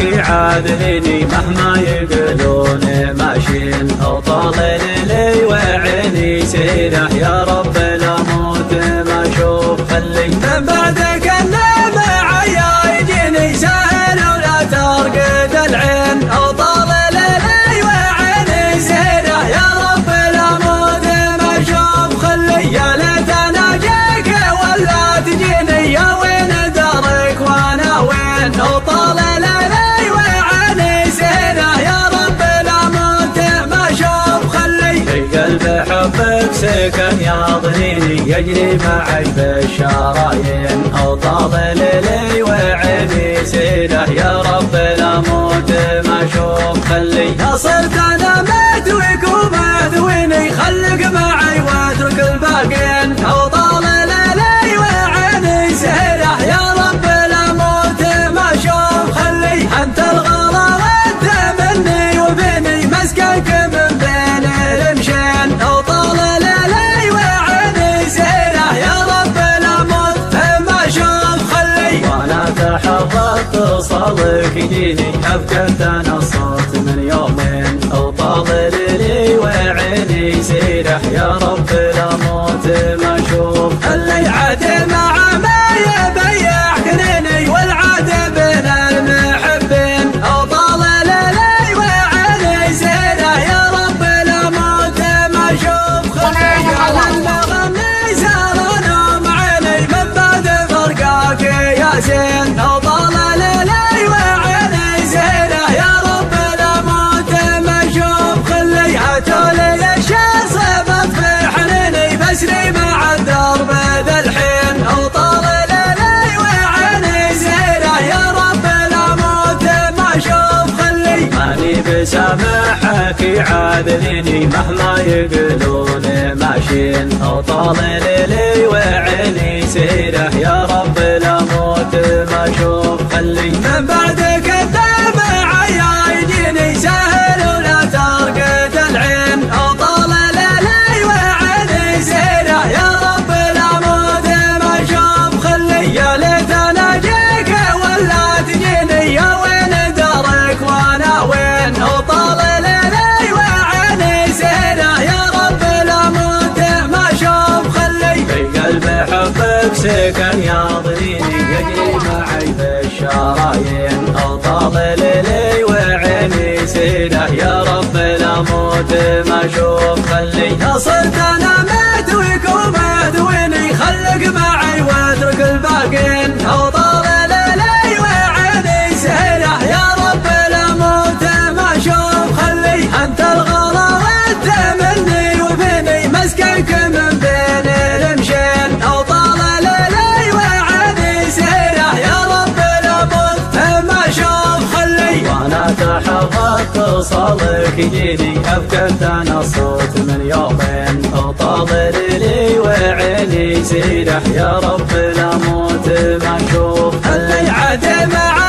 حكي عادلني مهما يقولون ماشين أطلل لي وعيني سيرح يا رب لا موت ما أشوف خلي من بعدك اللي معايا يجيني سهل ولا ترقد العين أطلل لي وعيني سيرح يا رب لا موت ما أشوف خلي يا ليت أنا جيك ولا تجيني يا وين دارك وأنا وين أطلل لي وعيني سيرح يا رب لا موت ما أشوف خلي في قلب حبك سكن يضنيني يجري معي بالشرايين أطلل لي وعيني سيرح يا رب لا موت ما أشوف خلي صرت أنا مدويك ومدويني خلك معي واترك الباقين أطلل لي وعيني سيرح يا رب لا موت ما أشوف خلي أنت الغلا وأنت مني وبيني مسكنك من بين المشين أطلل لي وعيني سيرح يا رب لا موت ما أشوف خلي وأنا تحركت صالك يجيني أفكرت أنا الصوت من يومين أطلل لي وعيني سيرح يا رب لا موت ما أشوف اللي عاد مع ما يبي يحكنني والعاد بين المحبين أطلل لي وعيني سيرح يا رب لا موت ما أشوف خلي المغني سهرنا معيني من بعد فرقاك يا زين أطلل لي وعيني سيرح يا رب لا موت ما أشوف خلي عتولي الشهر صبت في حنيني بسري مع الدرب ذا الحين أطلل لي وعيني سيرح يا رب لا موت ما أشوف خلي ماني بسامحك عادلني مهما يقولون ماشين أطلل لي وعيني سيرح يا رب لا موت ما أشوف خلي من بعدك الدمع يجيني سهل ولا ترقد العين أطلل لي وعيني سيرح يا رب لا موت ما أشوف خلي يا ليت أنا جيك ولا تجيني يا وين دارك وأنا وين أطلل لي وعيني سيرح يا رب لا موت ما أشوف خلي في قلب حبك سكن يضنيني يجري معي بالشرايين أطلل لي وعيني سيرح يا رب لا موت ما أشوف خلي صرت أنا مدويك ومدويني خلك معي واترك الباقين أطلل لي وعيني سيرح يا رب لا موت ما أشوف خلي أنت الغلا وأنت مني وبيني مسكنك من بين المشين أطلل لي وعيني سيرح يا رب لا موت ما أشوف خلي وأنا تحركت صالك يجيني أفكرت أنا الصوت من يومين أطلل لي وعيني سيرح يا رب لا موت ما أشوف اللي عاد مع